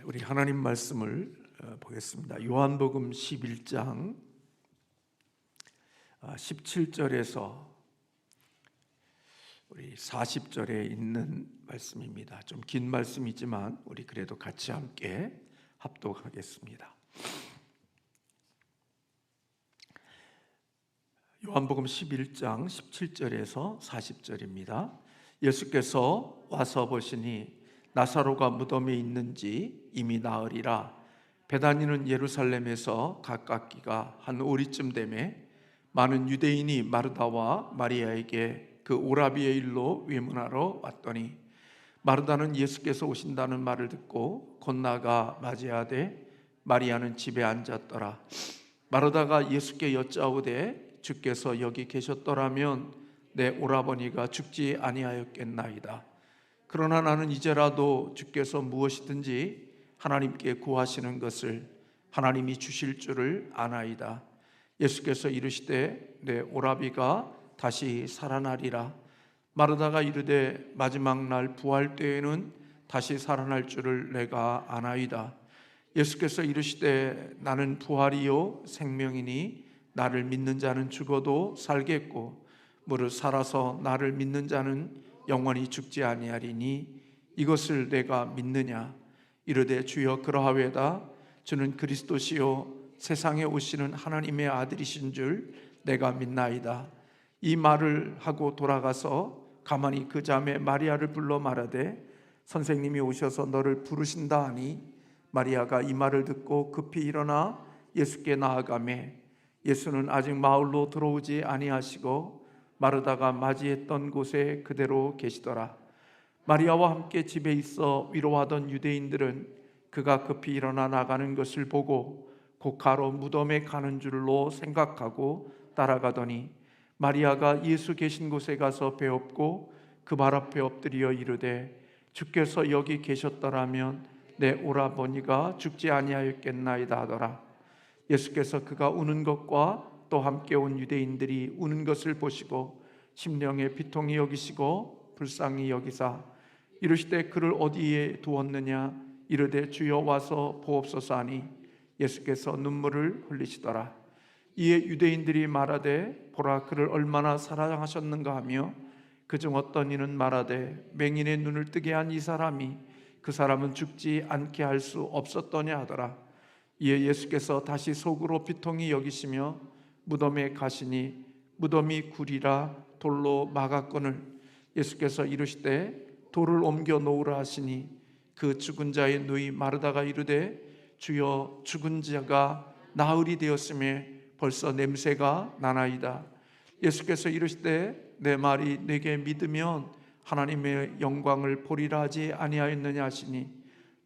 우리 하나님 말씀을 보겠습니다. 요한복음 11장 17절에서 우리 40절에 있는 말씀입니다. 좀 긴 말씀이지만 우리 그래도 같이 함께 합독하겠습니다. 요한복음 11장 17절에서 40절입니다. 예수께서 와서 보시니 나사로가 무덤에 있는지 이미 나으리라. 베다니는 예루살렘에서 가깝기가 한 오리쯤 되매 많은 유대인이 마르다와 마리아에게 그 오라비의 일로 외문하러 왔더니 마르다는 예수께서 오신다는 말을 듣고 곧 나가 맞이하되 마리아는 집에 앉았더라. 마르다가 예수께 여짜오되 주께서 여기 계셨더라면 내 오라버니가 죽지 아니하였겠나이다. 그러나 나는 이제라도 주께서 무엇이든지 하나님께 구하시는 것을 하나님이 주실 줄을 아나이다. 예수께서 이르시되 내 오라비가 다시 살아나리라. 마르다가 이르되 마지막 날 부활 때에는 다시 살아날 줄을 내가 아나이다. 예수께서 이르시되 나는 부활이요 생명이니 나를 믿는 자는 죽어도 살겠고 무릇 살아서 나를 믿는 자는 영원히 죽지 아니하리니 이것을 내가 믿느냐. 이르되 주여 그러하외다. 주는 그리스도시요 세상에 오시는 하나님의 아들이신 줄 내가 믿나이다. 이 말을 하고 돌아가서 가만히 그 자매 마리아를 불러 말하되 선생님이 오셔서 너를 부르신다 하니 마리아가 이 말을 듣고 급히 일어나 예수께 나아가매 예수는 아직 마을로 들어오지 아니하시고 마르다가 맞이했던 곳에 그대로 계시더라. 마리아와 함께 집에 있어 위로하던 유대인들은 그가 급히 일어나 나가는 것을 보고 고가로 무덤에 가는 줄로 생각하고 따라가더니 마리아가 예수 계신 곳에 가서 배엎고 그 발 앞에 엎드려 이르되 주께서 여기 계셨더라면 내 오라버니가 죽지 아니하였겠나이다 하더라. 예수께서 그가 우는 것과 또 함께 온 유대인들이 우는 것을 보시고 심령에 비통히 여기시고 불쌍히 여기사 이르시되 그를 어디에 두었느냐. 이르되 주여 와서 보옵소서 하니 예수께서 눈물을 흘리시더라. 이에 유대인들이 말하되 보라 그를 얼마나 사랑하셨는가 하며 그중 어떤 이는 말하되 맹인의 눈을 뜨게 한 이 사람이 그 사람은 죽지 않게 할 수 없었더냐 하더라. 이에 예수께서 다시 속으로 비통히 여기시며 무덤에 가시니 무덤이 구리라 돌로 막았거늘 예수께서 이르시되 돌을 옮겨 놓으라 하시니 그 죽은 자의 누이 마르다가 이르되 주여 죽은 자가 나흘이 되었음에 벌써 냄새가 나나이다. 예수께서 이르시되 내 말이 네게 믿으면 하나님의 영광을 보리라 하지 아니하였느냐 하시니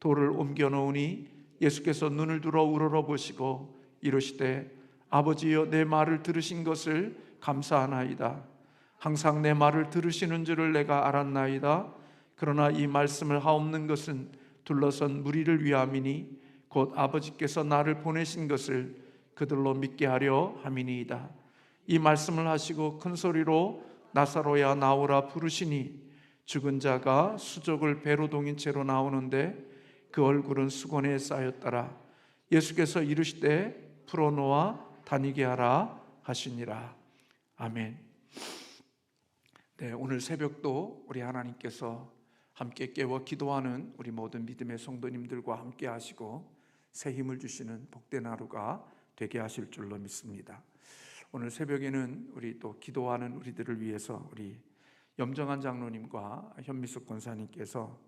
돌을 옮겨 놓으니 예수께서 눈을 들어 우러러보시고 이르시되 아버지여 내 말을 들으신 것을 감사하나이다. 항상 내 말을 들으시는 줄을 내가 알았나이다. 그러나 이 말씀을 하옵는 것은 둘러선 무리를 위함이니 곧 아버지께서 나를 보내신 것을 그들로 믿게 하려 함이니이다. 이 말씀을 하시고 큰 소리로 나사로야 나오라 부르시니 죽은 자가 수족을 배로 동인 채로 나오는데 그 얼굴은 수건에 쌓였더라. 예수께서 이르시되 풀어놓아 다니게 하라 하시니라. 아멘. 네, 오늘 새벽도 우리 하나님께서 함께 깨워 기도하는 우리 모든 믿음의 성도님들과 함께 하시고 새 힘을 주시는 복된 하루가 되게 하실 줄로 믿습니다. 오늘 새벽에는 우리 또 기도하는 우리들을 위해서 우리 염정한 장로님과 현미숙 권사님께서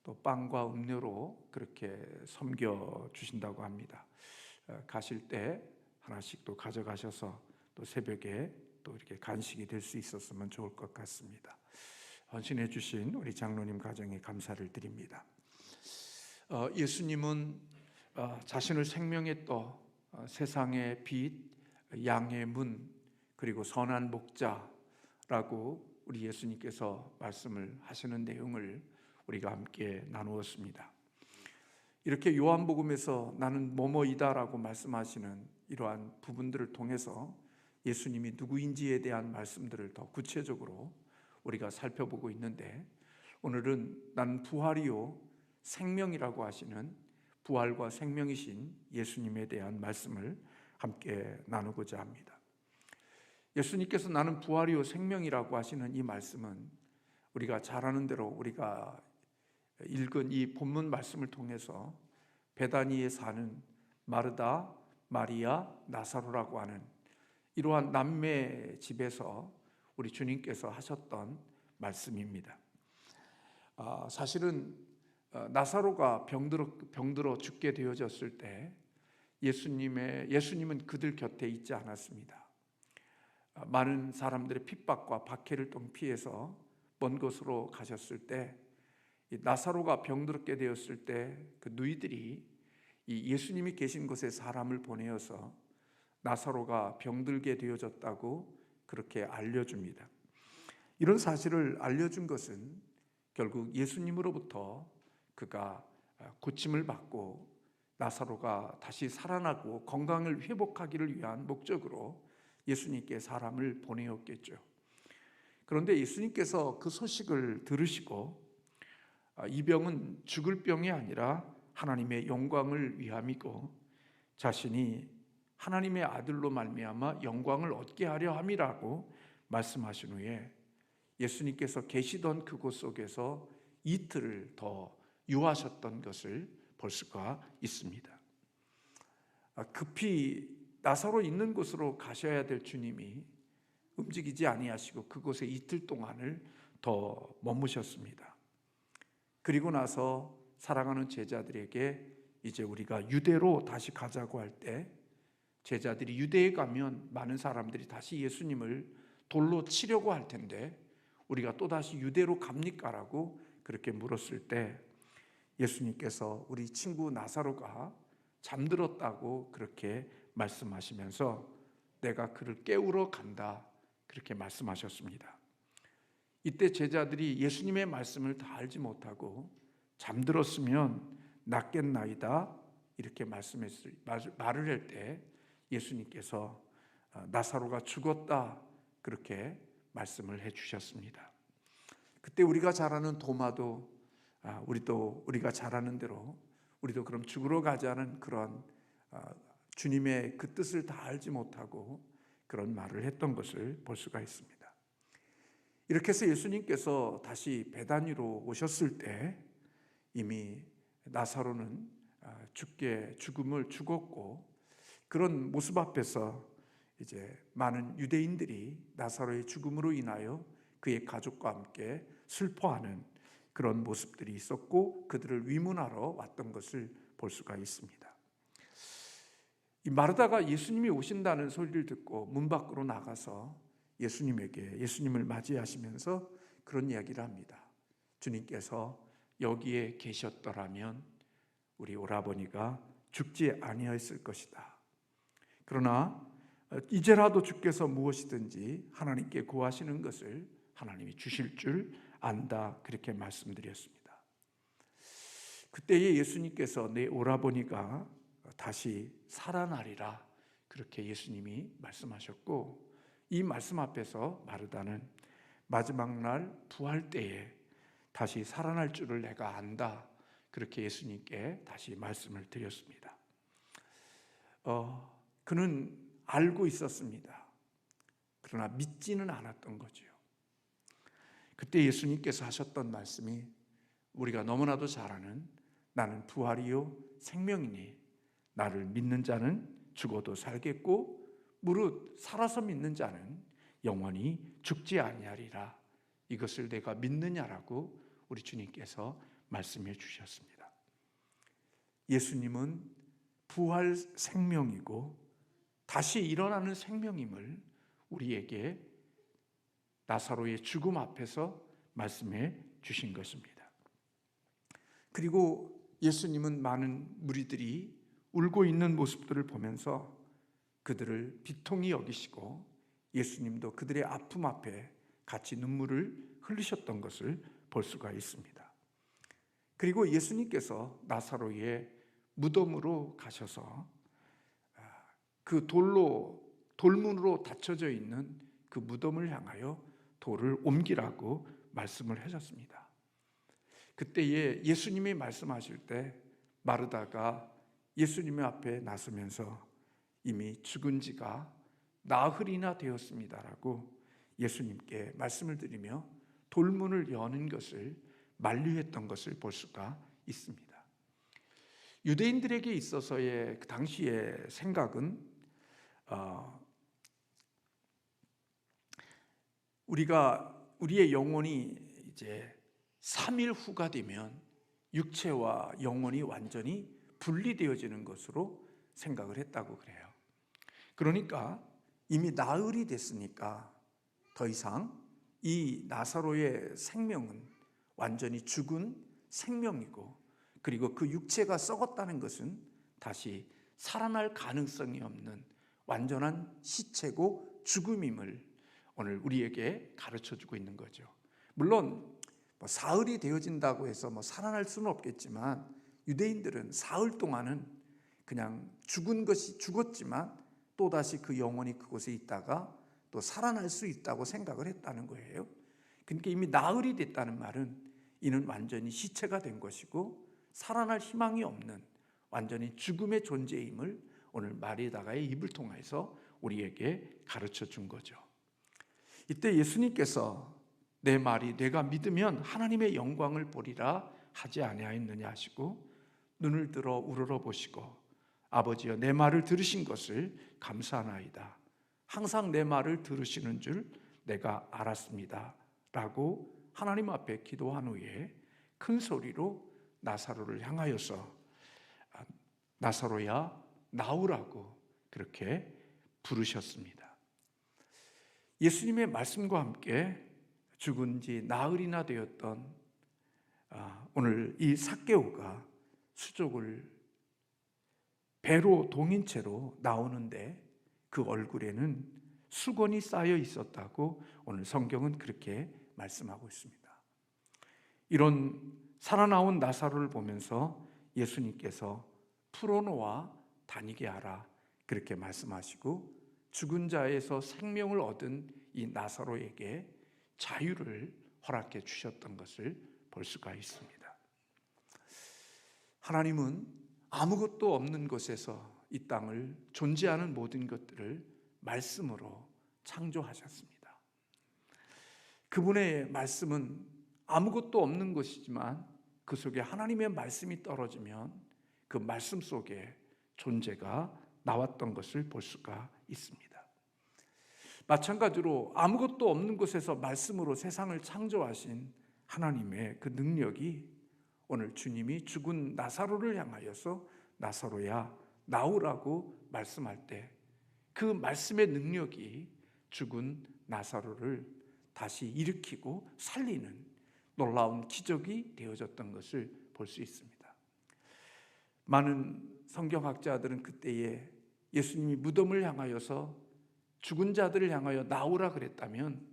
또 빵과 음료로 그렇게 섬겨 주신다고 합니다. 가실 때 하나씩 또 가져가셔서 또 새벽에 또 이렇게 간식이 될 수 있었으면 좋을 것 같습니다. 헌신해 주신 우리 장로님 가정에 감사를 드립니다. 예수님은 자신을 생명의 떡, 세상의 빛, 양의 문, 그리고 선한 목자라고 우리 예수님께서 말씀을 하시는 내용을 우리가 함께 나누었습니다. 이렇게 요한복음에서 나는 뭐뭐이다라고 말씀하시는 이러한 부분들을 통해서 예수님이 누구인지에 대한 말씀들을 더 구체적으로 우리가 살펴보고 있는데 오늘은 나는 부활이요 생명이라고 하시는 부활과 생명이신 예수님에 대한 말씀을 함께 나누고자 합니다. 예수님께서 나는 부활이요 생명이라고 하시는 이 말씀은 우리가 잘 아는 대로 우리가 읽은 이 본문 말씀을 통해서 베다니에 사는 마르다, 마리아, 나사로라고 하는 이러한 남매 집에서 우리 주님께서 하셨던 말씀입니다. 사실은 나사로가 병들어 죽게 되어졌을 때 예수님은 그들 곁에 있지 않았습니다. 많은 사람들의 핍박과 박해를 피해서 먼 곳으로 가셨을 때 나사로가 병들게 되었을 때 그 누이들이 이 예수님이 계신 곳에 사람을 보내어서 나사로가 병들게 되어졌다고 그렇게 알려줍니다. 이런 사실을 알려준 것은 결국 예수님으로부터 그가 고침을 받고 나사로가 다시 살아나고 건강을 회복하기를 위한 목적으로 예수님께 사람을 보내었겠죠. 그런데 예수님께서 그 소식을 들으시고 이 병은 죽을 병이 아니라 하나님의 영광을 위함이고 자신이 하나님의 아들로 말미암아 영광을 얻게 하려 함이라고 말씀하신 후에 예수님께서 계시던 그곳 속에서 이틀을 더 유하셨던 것을 볼 수가 있습니다. 급히 나사로 있는 곳으로 가셔야 될 주님이 움직이지 아니하시고 그곳에 이틀 동안을 더 머무셨습니다. 그리고 나서 사랑하는 제자들에게 이제 우리가 유대로 다시 가자고 할 때 제자들이 유대에 가면 많은 사람들이 다시 예수님을 돌로 치려고 할 텐데 우리가 또다시 유대로 갑니까? 라고 그렇게 물었을 때 예수님께서 우리 친구 나사로가 잠들었다고 그렇게 말씀하시면서 내가 그를 깨우러 간다 그렇게 말씀하셨습니다. 이때 제자들이 예수님의 말씀을 다 알지 못하고 잠들었으면 낫겠나이다 이렇게 말을 할 때 예수님께서 나사로가 죽었다 그렇게 말씀을 해주셨습니다. 그때 우리가 잘 아는 도마도 우리가 잘 아는 대로 우리도 그럼 죽으러 가자는 그런 주님의 그 뜻을 다 알지 못하고 그런 말을 했던 것을 볼 수가 있습니다. 이렇게 해서 예수님께서 다시 베다니로 오셨을 때 이미 나사로는 죽음을 죽었고 그런 모습 앞에서 이제 많은 유대인들이 나사로의 죽음으로 인하여 그의 가족과 함께 슬퍼하는 그런 모습들이 있었고 그들을 위문하러 왔던 것을 볼 수가 있습니다. 이 마르다가 예수님이 오신다는 소리를 듣고 문 밖으로 나가서 예수님을 맞이하시면서 그런 이야기를 합니다. 주님께서 여기에 계셨더라면 우리 오라버니가 죽지 아니하였을 것이다. 그러나 이제라도 주께서 무엇이든지 하나님께 구하시는 것을 하나님이 주실 줄 안다 그렇게 말씀드렸습니다. 그때에 예수님께서 내 오라버니가 다시 살아나리라 그렇게 예수님이 말씀하셨고 이 말씀 앞에서 마르다는 마지막 날 부활 때에 다시 살아날 줄을 내가 안다 그렇게 예수님께 다시 말씀을 드렸습니다. 그는 알고 있었습니다. 그러나 믿지는 않았던 거죠. 그때 예수님께서 하셨던 말씀이 우리가 너무나도 잘 아는 나는 부활이요 생명이니 나를 믿는 자는 죽어도 살겠고 무릇 살아서 믿는 자는 영원히 죽지 아니하리라. 이것을 내가 믿느냐라고 우리 주님께서 말씀해 주셨습니다. 예수님은 부활 생명이고 다시 일어나는 생명임을 우리에게 나사로의 죽음 앞에서 말씀해 주신 것입니다. 그리고 예수님은 많은 무리들이 울고 있는 모습들을 보면서 그들을 비통히 여기시고 예수님도 그들의 아픔 앞에 같이 눈물을 흘리셨던 것을 볼 수가 있습니다. 그리고 예수님께서 나사로의 무덤으로 가셔서 그 돌문으로 닫혀져 있는 그 무덤을 향하여 돌을 옮기라고 말씀을 하셨습니다. 그때에 예수님이 말씀하실 때 마르다가 예수님의 앞에 나서면서 이미 죽은 지가 나흘이나 되었습니다라고 예수님께 말씀을 드리며 돌문을 여는 것을 만류했던 것을 볼 수가 있습니다. 유대인들에게 있어서의 그 당시의 생각은 우리의 영혼이 이제 3일 후가 되면 육체와 영혼이 완전히 분리되어지는 것으로 생각을 했다고 그래요. 그러니까 이미 나흘이 됐으니까 더 이상 이 나사로의 생명은 완전히 죽은 생명이고, 그리고 그 육체가 썩었다는 것은 다시 살아날 가능성이 없는 완전한 시체고 죽음임을 오늘 우리에게 가르쳐주고 있는 거죠. 물론 사흘이 되어진다고 해서 살아날 수는 없겠지만, 유대인들은 사흘 동안은 그냥 죽은 것이 죽었지만 또다시 그 영혼이 그곳에 있다가 또 살아날 수 있다고 생각을 했다는 거예요. 그러니까 이미 나흘이 됐다는 말은 이는 완전히 시체가 된 것이고 살아날 희망이 없는 완전히 죽음의 존재임을 오늘 마리다가의 입을 통해서 우리에게 가르쳐 준 거죠. 이때 예수님께서 내 말이 내가 믿으면 하나님의 영광을 보리라 하지 아니하였느냐 하시고, 눈을 들어 우러러 보시고 아버지여 내 말을 들으신 것을 감사하나이다. 항상 내 말을 들으시는 줄 내가 알았습니다 라고 하나님 앞에 기도한 후에 큰 소리로 나사로를 향하여서 나사로야 나오라고 그렇게 부르셨습니다. 예수님의 말씀과 함께 죽은 지 나흘이나 되었던 오늘 이 삭개오가 수족을 배로 동인 채로 나오는데 그 얼굴에는 수건이 쌓여 있었다고 오늘 성경은 그렇게 말씀하고 있습니다. 이런 살아나온 나사로를 보면서 예수님께서 풀어놓아 다니게 하라 그렇게 말씀하시고, 죽은 자에서 생명을 얻은 이 나사로에게 자유를 허락해 주셨던 것을 볼 수가 있습니다. 하나님은 아무것도 없는 곳에서 이 땅을 존재하는 모든 것들을 말씀으로 창조하셨습니다. 그분의 말씀은 아무것도 없는 것이지만 그 속에 하나님의 말씀이 떨어지면 그 말씀 속에 존재가 나왔던 것을 볼 수가 있습니다. 마찬가지로 아무것도 없는 곳에서 말씀으로 세상을 창조하신 하나님의 그 능력이 오늘 주님이 죽은 나사로를 향하여서 나사로야 나오라고 말씀할 때 그 말씀의 능력이 죽은 나사로를 다시 일으키고 살리는 놀라운 기적이 되어졌던 것을 볼 수 있습니다. 많은 성경학자들은 그때에 예수님이 무덤을 향하여서 죽은 자들을 향하여 나오라 그랬다면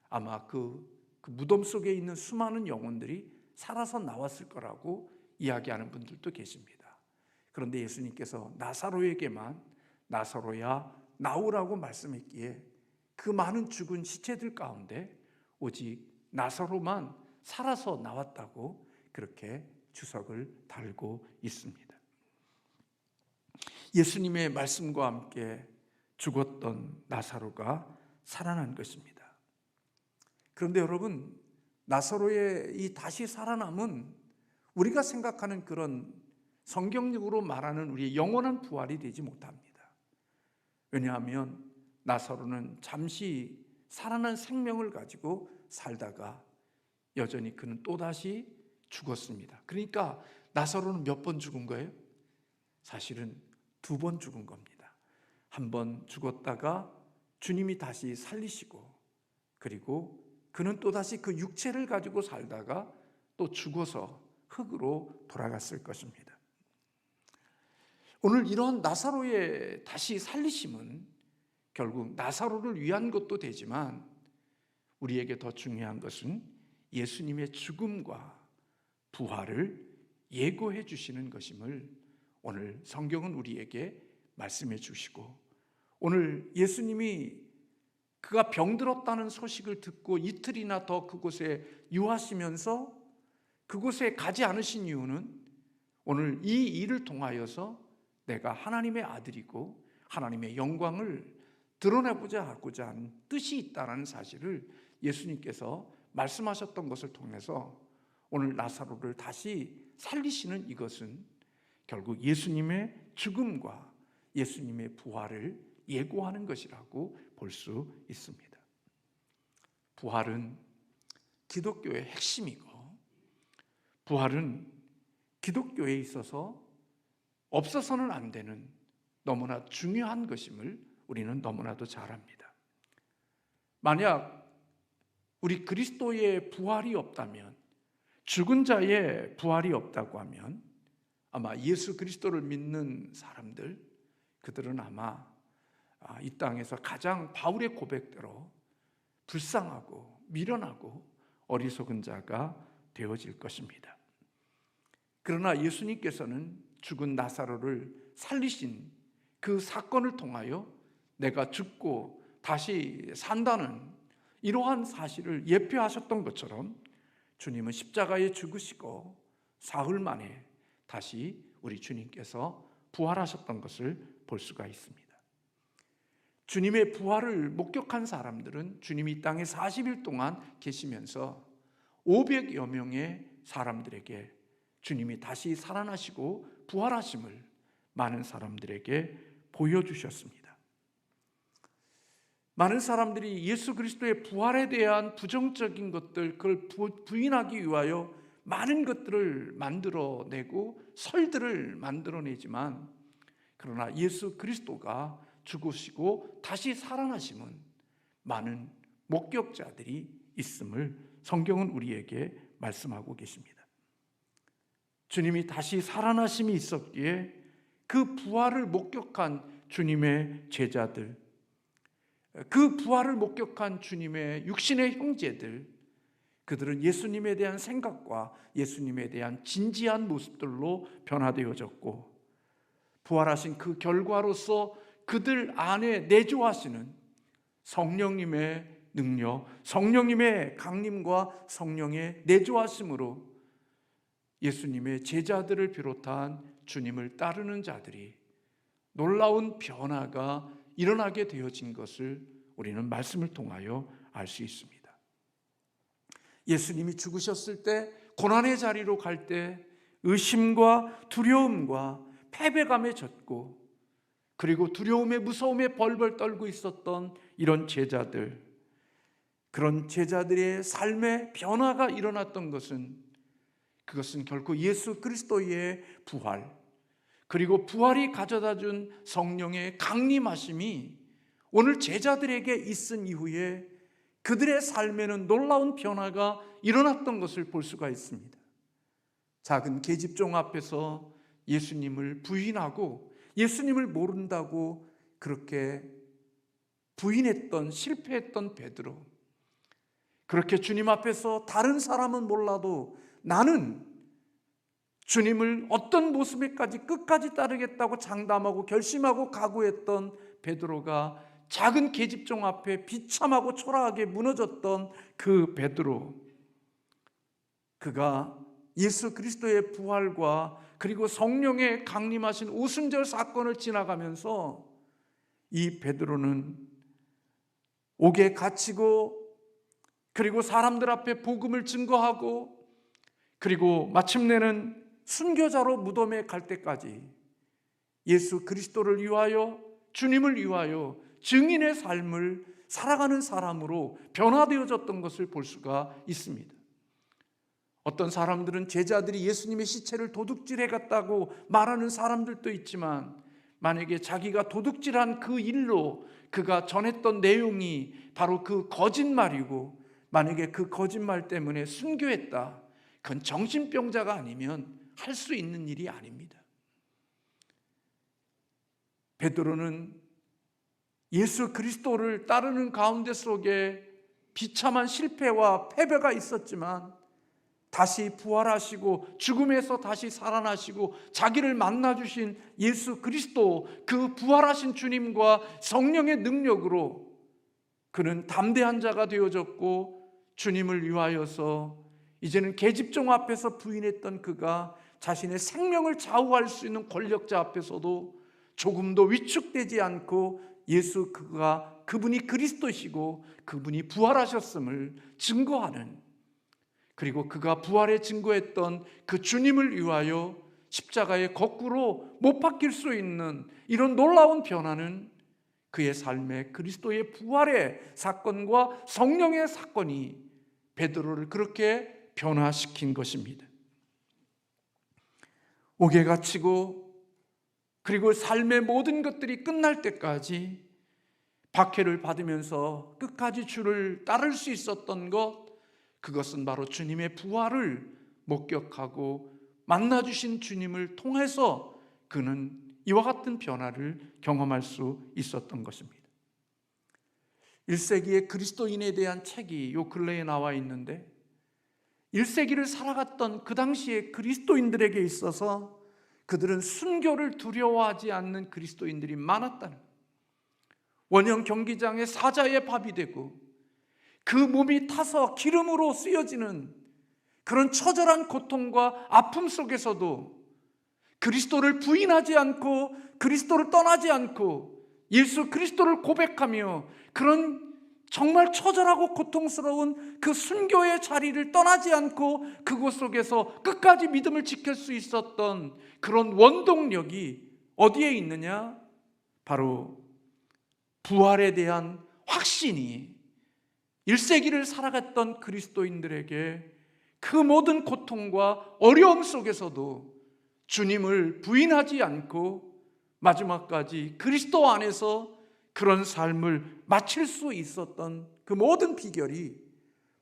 아마 그 무덤 속에 있는 수많은 영혼들이 살아서 나왔을 거라고 이야기하는 분들도 계십니다. 그런데 예수님께서 나사로에게만 나사로야 나오라고 말씀했기에 그 많은 죽은 시체들 가운데 오직 나사로만 살아서 나왔다고 그렇게 주석을 달고 있습니다. 예수님의 말씀과 함께 죽었던 나사로가 살아난 것입니다. 그런데 여러분, 나사로의 이 다시 살아남은 우리가 생각하는 그런 성경적으로 말하는 우리의 영원한 부활이 되지 못합니다. 왜냐하면 나사로는 잠시 살아난 생명을 가지고 살다가 여전히 그는 또다시 죽었습니다. 그러니까 나사로는 몇 번 죽은 거예요? 사실은 2번 죽은 겁니다. 한 번 죽었다가 주님이 다시 살리시고, 그리고 그는 또다시 그 육체를 가지고 살다가 또 죽어서 흙으로 돌아갔을 것입니다. 오늘 이런 나사로의 다시 살리심은 결국 나사로를 위한 것도 되지만 우리에게 더 중요한 것은 예수님의 죽음과 부활을 예고해 주시는 것임을 오늘 성경은 우리에게 말씀해 주시고, 오늘 예수님이 그가 병들었다는 소식을 듣고 이틀이나 더 그곳에 유하시면서 그곳에 가지 않으신 이유는 오늘 이 일을 통하여서 내가 하나님의 아들이고 하나님의 영광을 드러내고자 하고자 하는 뜻이 있다는 사실을 예수님께서 말씀하셨던 것을 통해서 오늘 나사로를 다시 살리시는 이것은 결국 예수님의 죽음과 예수님의 부활을 예고하는 것이라고 볼 수 있습니다. 부활은 기독교의 핵심이고, 부활은 기독교에 있어서 없어서는 안 되는 너무나 중요한 것임을 우리는 너무나도 잘 압니다. 만약 우리 그리스도의 부활이 없다면, 죽은 자의 부활이 없다고 하면 아마 예수 그리스도를 믿는 사람들, 그들은 아마 이 땅에서 가장 바울의 고백대로 불쌍하고 미련하고 어리석은 자가 되어질 것입니다. 그러나 예수님께서는 죽은 나사로를 살리신 그 사건을 통하여 내가 죽고 다시 산다는 이러한 사실을 예표하셨던 것처럼 주님은 십자가에 죽으시고 사흘 만에 다시 우리 주님께서 부활하셨던 것을 볼 수가 있습니다. 주님의 부활을 목격한 사람들은 주님이 이 땅에 40일 동안 계시면서 500여 명의 사람들에게 주님이 다시 살아나시고 부활하심을 많은 사람들에게 보여주셨습니다. 많은 사람들이 예수 그리스도의 부활에 대한 부정적인 것들, 그걸 부인하기 위하여 많은 것들을 만들어내고 설들을 만들어내지만, 그러나 예수 그리스도가 죽으시고 다시 살아나심은 많은 목격자들이 있음을 성경은 우리에게 말씀하고 계십니다. 주님이 다시 살아나심이 있었기에 그 부활을 목격한 주님의 제자들, 그 부활을 목격한 주님의 육신의 형제들, 그들은 예수님에 대한 생각과 예수님에 대한 진지한 모습들로 변화되어졌고, 부활하신 그 결과로서 그들 안에 내주하시는 성령님의 능력, 성령님의 강림과 성령의 내주하심으로 예수님의 제자들을 비롯한 주님을 따르는 자들이 놀라운 변화가 일어나게 되어진 것을 우리는 말씀을 통하여 알 수 있습니다. 예수님이 죽으셨을 때, 고난의 자리로 갈 때 의심과 두려움과 패배감에 젖고, 그리고 두려움에 무서움에 벌벌 떨고 있었던 이런 제자들, 그런 제자들의 삶에 변화가 일어났던 것은, 그것은 결코 예수 그리스도의 부활, 그리고 부활이 가져다준 성령의 강림하심이 오늘 제자들에게 있은 이후에 그들의 삶에는 놀라운 변화가 일어났던 것을 볼 수가 있습니다. 작은 계집종 앞에서 예수님을 부인하고 예수님을 모른다고 그렇게 부인했던, 실패했던 베드로, 그렇게 주님 앞에서 다른 사람은 몰라도 나는 주님을 어떤 모습에까지 끝까지 따르겠다고 장담하고 결심하고 각오했던 베드로가 작은 계집종 앞에 비참하고 초라하게 무너졌던 그 베드로, 그가 예수 그리스도의 부활과 그리고 성령의 강림하신 오순절 사건을 지나가면서 이 베드로는 옥에 갇히고, 그리고 사람들 앞에 복음을 증거하고, 그리고 마침내는 순교자로 무덤에 갈 때까지 예수 그리스도를 위하여, 주님을 위하여 증인의 삶을 살아가는 사람으로 변화되어졌던 것을 볼 수가 있습니다. 어떤 사람들은 제자들이 예수님의 시체를 도둑질해 갔다고 말하는 사람들도 있지만, 만약에 자기가 도둑질한 그 일로 그가 전했던 내용이 바로 그 거짓말이고, 만약에 그 거짓말 때문에 순교했다, 그건 정신병자가 아니면 할 수 있는 일이 아닙니다. 베드로는 예수 그리스도를 따르는 가운데 속에 비참한 실패와 패배가 있었지만, 다시 부활하시고 죽음에서 다시 살아나시고 자기를 만나주신 예수 그리스도, 그 부활하신 주님과 성령의 능력으로 그는 담대한 자가 되어졌고, 주님을 위하여서 이제는 계집종 앞에서 부인했던 그가 자신의 생명을 좌우할 수 있는 권력자 앞에서도 조금도 위축되지 않고 그분이 그리스도시고 그분이 부활하셨음을 증거하는, 그리고 그가 부활에 증거했던 그 주님을 위하여 십자가에 거꾸로 못 박힐 수 있는 이런 놀라운 변화는 그의 삶에 그리스도의 부활의 사건과 성령의 사건이 베드로를 그렇게 변화시킨 것입니다. 옥에 갇히고 그리고 삶의 모든 것들이 끝날 때까지 박해를 받으면서 끝까지 주를 따를 수 있었던 것, 그것은 바로 주님의 부활을 목격하고 만나주신 주님을 통해서 그는 이와 같은 변화를 경험할 수 있었던 것입니다. 1세기의 그리스도인에 대한 책이 요 근래에 나와 있는데, 1세기를 살아갔던 그 당시의 그리스도인들에게 있어서 그들은 순교를 두려워하지 않는 그리스도인들이 많았다는, 원형 경기장의 사자의 밥이 되고 그 몸이 타서 기름으로 쓰여지는 그런 처절한 고통과 아픔 속에서도 그리스도를 부인하지 않고 그리스도를 떠나지 않고 예수 그리스도를 고백하며 그런 정말 처절하고 고통스러운 그 순교의 자리를 떠나지 않고 그곳 속에서 끝까지 믿음을 지킬 수 있었던 그런 원동력이 어디에 있느냐? 바로 부활에 대한 확신이 1세기를 살아갔던 그리스도인들에게 그 모든 고통과 어려움 속에서도 주님을 부인하지 않고 마지막까지 그리스도 안에서 그런 삶을 마칠 수 있었던 그 모든 비결이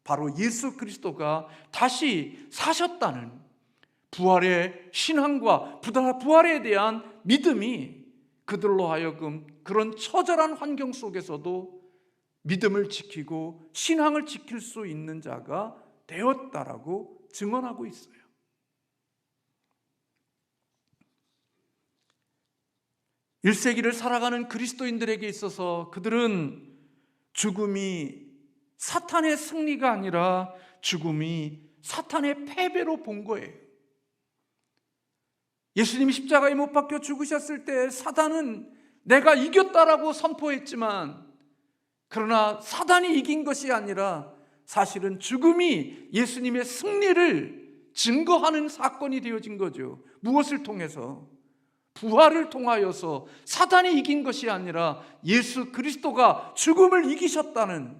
바로 예수 그리스도가 다시 사셨다는 부활의 신앙과 부활에 대한 믿음이 그들로 하여금 그런 처절한 환경 속에서도 믿음을 지키고 신앙을 지킬 수 있는 자가 되었다라고 증언하고 있어요. (1세기를) 살아가는 그리스도인들에게 있어서 그들은 죽음이 사탄의 승리가 아니라 죽음이 사탄의 패배로 본 거예요. 예수님이 십자가에 못 박혀 죽으셨을 때 사단은 내가 이겼다라고 선포했지만, 그러나 사단이 이긴 것이 아니라 사실은 죽음이 예수님의 승리를 증거하는 사건이 되어진 거죠. 무엇을 통해서? 부활을 통하여서 사단이 이긴 것이 아니라 예수 그리스도가 죽음을 이기셨다는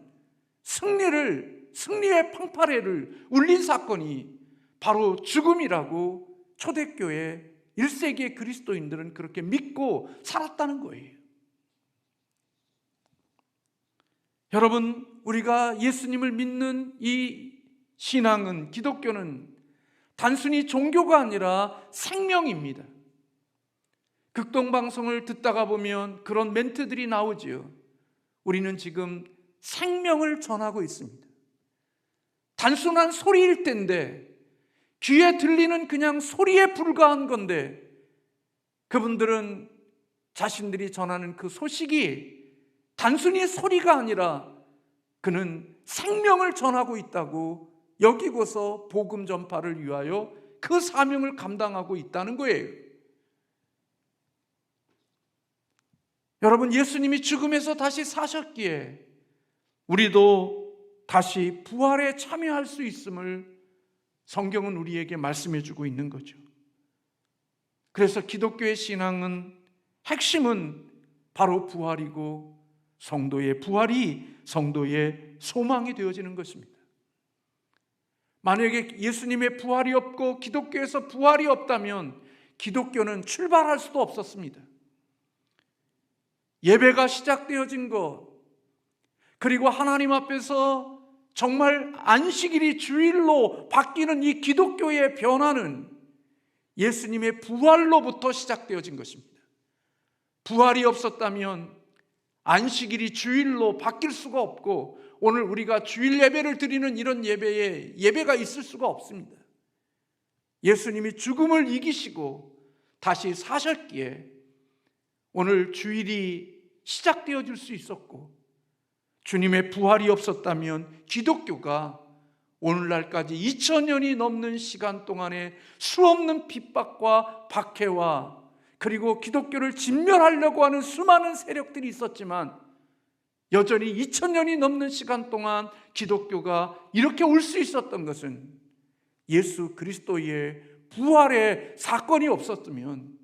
승리의 팡파레를 울린 사건이 바로 죽음이라고 초대교회 1세기의 그리스도인들은 그렇게 믿고 살았다는 거예요. 여러분, 우리가 예수님을 믿는 이 신앙은, 기독교는 단순히 종교가 아니라 생명입니다. 극동방송을 듣다가 보면 그런 멘트들이 나오지요. 우리는 지금 생명을 전하고 있습니다. 단순한 소리일 텐데, 귀에 들리는 그냥 소리에 불과한 건데, 그분들은 자신들이 전하는 그 소식이 단순히 소리가 아니라 그는 생명을 전하고 있다고 여기고서 복음 전파를 위하여 그 사명을 감당하고 있다는 거예요. 여러분, 예수님이 죽음에서 다시 사셨기에 우리도 다시 부활에 참여할 수 있음을 성경은 우리에게 말씀해 주고 있는 거죠. 그래서 기독교의 신앙은 핵심은 바로 부활이고, 성도의 부활이 성도의 소망이 되어지는 것입니다. 만약에 예수님의 부활이 없고 기독교에서 부활이 없다면 기독교는 출발할 수도 없었습니다. 예배가 시작되어진 것, 그리고 하나님 앞에서 정말 안식일이 주일로 바뀌는 이 기독교의 변화는 예수님의 부활로부터 시작되어진 것입니다. 부활이 없었다면 안식일이 주일로 바뀔 수가 없고, 오늘 우리가 주일 예배를 드리는 이런 예배가 있을 수가 없습니다. 예수님이 죽음을 이기시고 다시 사셨기에 오늘 주일이 시작되어질 수 있었고, 주님의 부활이 없었다면 기독교가 오늘날까지 2000년이 넘는 시간 동안에 수없는 핍박과 박해와 그리고 기독교를 진멸하려고 하는 수많은 세력들이 있었지만 여전히 2000년이 넘는 시간 동안 기독교가 이렇게 올 수 있었던 것은 예수 그리스도의 부활의 사건이 없었으면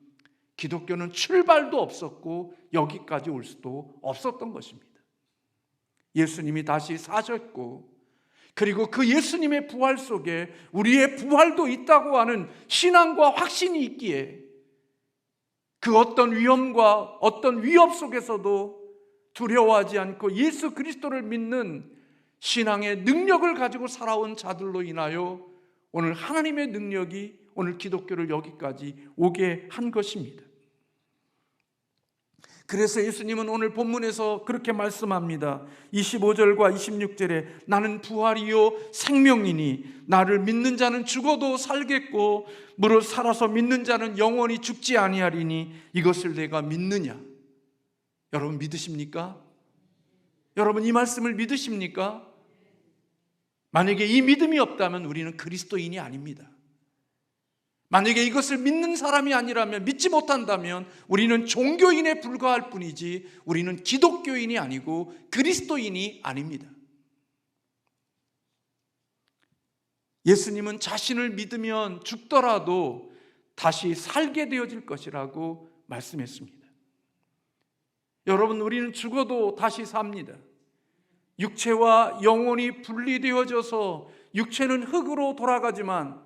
기독교는 출발도 없었고 여기까지 올 수도 없었던 것입니다. 예수님이 다시 사셨고 그리고 그 예수님의 부활 속에 우리의 부활도 있다고 하는 신앙과 확신이 있기에 그 어떤 위험과 어떤 위협 속에서도 두려워하지 않고 예수 그리스도를 믿는 신앙의 능력을 가지고 살아온 자들로 인하여 오늘 하나님의 능력이 오늘 기독교를 여기까지 오게 한 것입니다. 그래서 예수님은 오늘 본문에서 그렇게 말씀합니다. 25절과 26절에 나는 부활이요 생명이니 나를 믿는 자는 죽어도 살겠고 무릇 살아서 믿는 자는 영원히 죽지 아니하리니 이것을 내가 믿느냐? 여러분 믿으십니까? 여러분 이 말씀을 믿으십니까? 만약에 이 믿음이 없다면 우리는 그리스도인이 아닙니다. 만약에 이것을 믿는 사람이 아니라면, 믿지 못한다면 우리는 종교인에 불과할 뿐이지 우리는 기독교인이 아니고 그리스도인이 아닙니다. 예수님은 자신을 믿으면 죽더라도 다시 살게 되어질 것이라고 말씀했습니다. 여러분, 우리는 죽어도 다시 삽니다. 육체와 영혼이 분리되어져서 육체는 흙으로 돌아가지만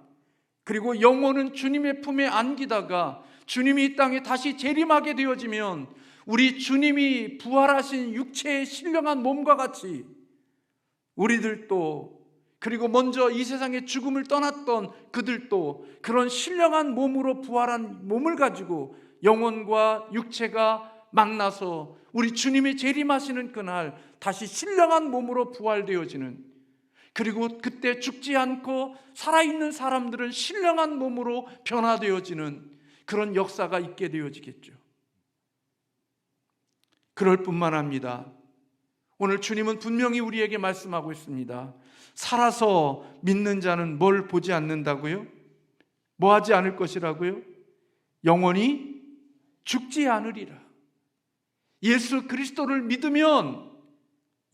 그리고 영혼은 주님의 품에 안기다가 주님이 이 땅에 다시 재림하게 되어지면 우리 주님이 부활하신 육체의 신령한 몸과 같이 우리들도 그리고 먼저 이 세상의 죽음을 떠났던 그들도 그런 신령한 몸으로 부활한 몸을 가지고 영혼과 육체가 만나서 우리 주님이 재림하시는 그날 다시 신령한 몸으로 부활되어지는, 그리고 그때 죽지 않고 살아있는 사람들은 신령한 몸으로 변화되어지는 그런 역사가 있게 되어지겠죠. 그럴 뿐만 합니다. 오늘 주님은 분명히 우리에게 말씀하고 있습니다. 살아서 믿는 자는 뭘 보지 않는다고요? 뭐 하지 않을 것이라고요? 영원히 죽지 않으리라. 예수 그리스도를 믿으면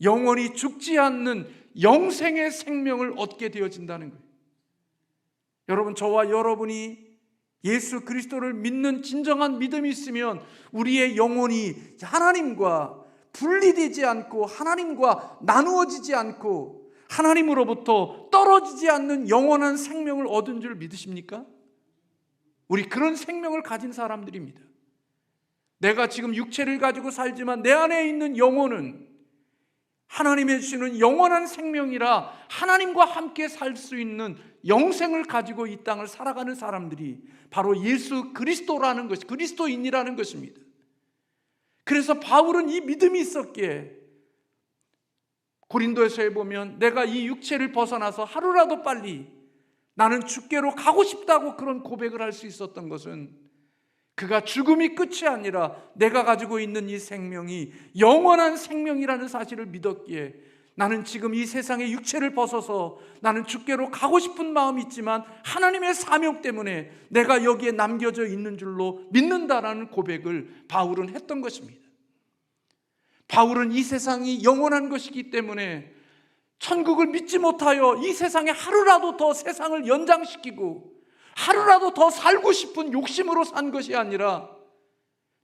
영원히 죽지 않는 영생의 생명을 얻게 되어진다는 거예요. 여러분, 저와 여러분이 예수 그리스도를 믿는 진정한 믿음이 있으면 우리의 영혼이 하나님과 분리되지 않고 하나님과 나누어지지 않고 하나님으로부터 떨어지지 않는 영원한 생명을 얻은 줄 믿으십니까? 우리 그런 생명을 가진 사람들입니다. 내가 지금 육체를 가지고 살지만 내 안에 있는 영혼은 하나님의 주시는 영원한 생명이라 하나님과 함께 살 수 있는 영생을 가지고 이 땅을 살아가는 사람들이 바로 예수 그리스도라는 것이, 그리스도인이라는 것입니다. 그래서 바울은 이 믿음이 있었기에 고린도에서에 보면 내가 이 육체를 벗어나서 하루라도 빨리 나는 주께로 가고 싶다고 그런 고백을 할 수 있었던 것은 그가 죽음이 끝이 아니라 내가 가지고 있는 이 생명이 영원한 생명이라는 사실을 믿었기에 나는 지금 이 세상의 육체를 벗어서 나는 주께로 가고 싶은 마음이 있지만 하나님의 사명 때문에 내가 여기에 남겨져 있는 줄로 믿는다라는 고백을 바울은 했던 것입니다. 바울은 이 세상이 영원한 것이기 때문에 천국을 믿지 못하여 이 세상에 하루라도 더 세상을 연장시키고 하루라도 더 살고 싶은 욕심으로 산 것이 아니라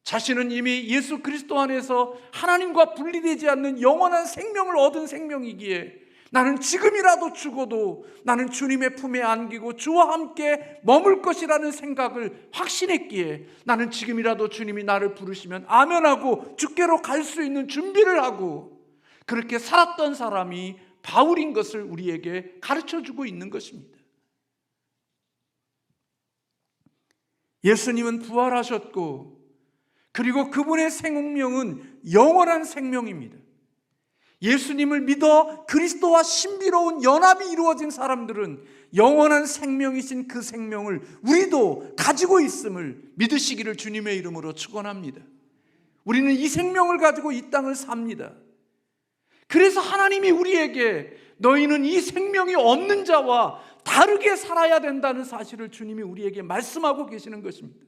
자신은 이미 예수 그리스도 안에서 하나님과 분리되지 않는 영원한 생명을 얻은 생명이기에 나는 지금이라도 죽어도 나는 주님의 품에 안기고 주와 함께 머물 것이라는 생각을 확신했기에 나는 지금이라도 주님이 나를 부르시면 아멘하고 주께로 갈 수 있는 준비를 하고 그렇게 살았던 사람이 바울인 것을 우리에게 가르쳐주고 있는 것입니다. 예수님은 부활하셨고 그리고 그분의 생명은 영원한 생명입니다. 예수님을 믿어 그리스도와 신비로운 연합이 이루어진 사람들은 영원한 생명이신 그 생명을 우리도 가지고 있음을 믿으시기를 주님의 이름으로 축원합니다. 우리는 이 생명을 가지고 이 땅을 삽니다. 그래서 하나님이 우리에게 너희는 이 생명이 없는 자와 다르게 살아야 된다는 사실을 주님이 우리에게 말씀하고 계시는 것입니다.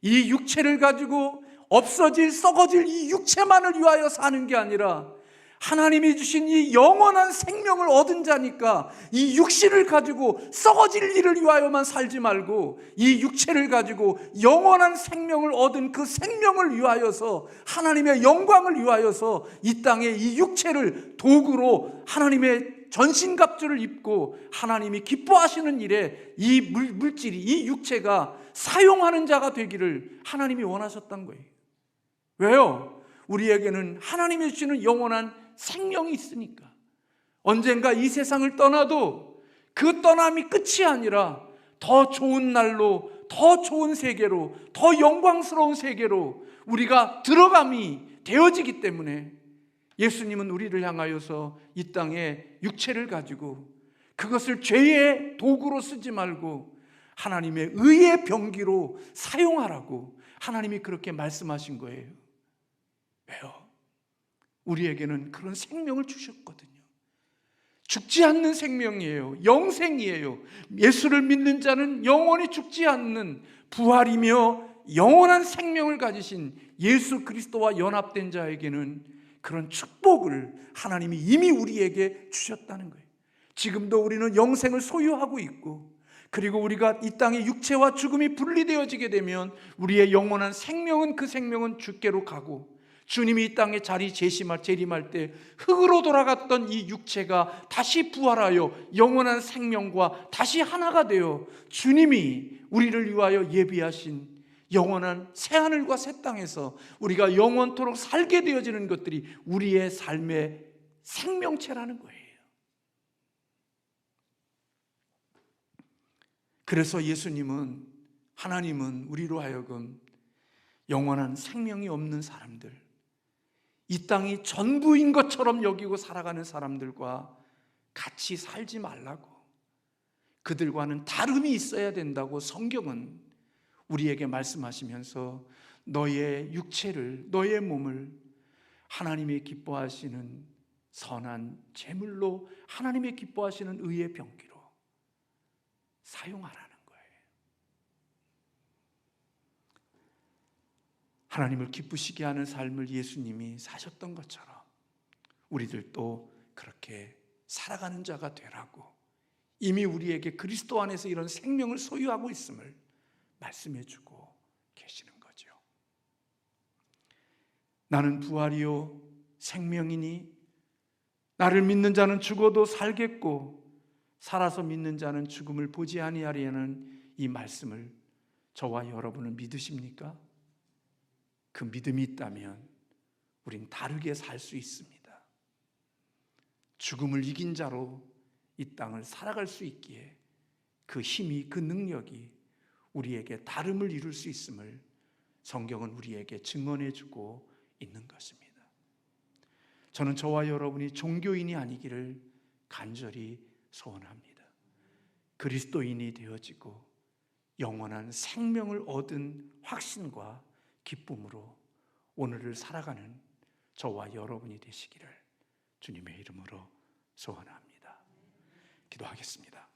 이 육체를 가지고 없어질, 썩어질 이 육체만을 위하여 사는 게 아니라 하나님이 주신 이 영원한 생명을 얻은 자니까 이 육신을 가지고 썩어질 일을 위하여만 살지 말고 이 육체를 가지고 영원한 생명을 얻은 그 생명을 위하여서 하나님의 영광을 위하여서 이 땅에 이 육체를 도구로 하나님의 전신갑주를 입고 하나님이 기뻐하시는 일에 이 물질이, 이 육체가 사용하는 자가 되기를 하나님이 원하셨던 거예요. 왜요? 우리에게는 하나님이 주시는 영원한 생명이 있으니까. 언젠가 이 세상을 떠나도 그 떠남이 끝이 아니라 더 좋은 날로, 더 좋은 세계로, 더 영광스러운 세계로 우리가 들어감이 되어지기 때문에 예수님은 우리를 향하여서 이 땅에 육체를 가지고 그것을 죄의 도구로 쓰지 말고 하나님의 의의 병기로 사용하라고 하나님이 그렇게 말씀하신 거예요. 왜요? 우리에게는 그런 생명을 주셨거든요. 죽지 않는 생명이에요. 영생이에요. 예수를 믿는 자는 영원히 죽지 않는 부활이며 영원한 생명을 가지신 예수 그리스도와 연합된 자에게는 그런 축복을 하나님이 이미 우리에게 주셨다는 거예요. 지금도 우리는 영생을 소유하고 있고, 그리고 우리가 이 땅의 육체와 죽음이 분리되어지게 되면 우리의 영원한 생명은, 그 생명은 주께로 가고, 주님이 이 땅에 재림할 때 흙으로 돌아갔던 이 육체가 다시 부활하여 영원한 생명과 다시 하나가 되어 주님이 우리를 위하여 예비하신 영원한 새하늘과 새 땅에서 우리가 영원토록 살게 되어지는 것들이 우리의 삶의 생명체라는 거예요. 그래서 예수님은, 하나님은 우리로 하여금 영원한 생명이 없는 사람들, 이 땅이 전부인 것처럼 여기고 살아가는 사람들과 같이 살지 말라고, 그들과는 다름이 있어야 된다고 성경은 우리에게 말씀하시면서 너의 육체를, 너의 몸을 하나님이 기뻐하시는 선한 제물로, 하나님이 기뻐하시는 의의 병기로 사용하라는 거예요. 하나님을 기쁘시게 하는 삶을 예수님이 사셨던 것처럼 우리들도 그렇게 살아가는 자가 되라고 이미 우리에게 그리스도 안에서 이런 생명을 소유하고 있음을 말씀해 주고 계시는 거죠. 나는 부활이요 생명이니 나를 믿는 자는 죽어도 살겠고 살아서 믿는 자는 죽음을 보지 아니하리라는 이 말씀을 저와 여러분은 믿으십니까? 그 믿음이 있다면 우린 다르게 살 수 있습니다. 죽음을 이긴 자로 이 땅을 살아갈 수 있기에 그 힘이, 그 능력이 우리에게 다름을 이룰 수 있음을 성경은 우리에게 증언해 주고 있는 것입니다. 저는 저와 여러분이 종교인이 아니기를 간절히 소원합니다. 그리스도인이 되어지고 영원한 생명을 얻은 확신과 기쁨으로 오늘을 살아가는 저와 여러분이 되시기를 주님의 이름으로 소원합니다. 기도하겠습니다.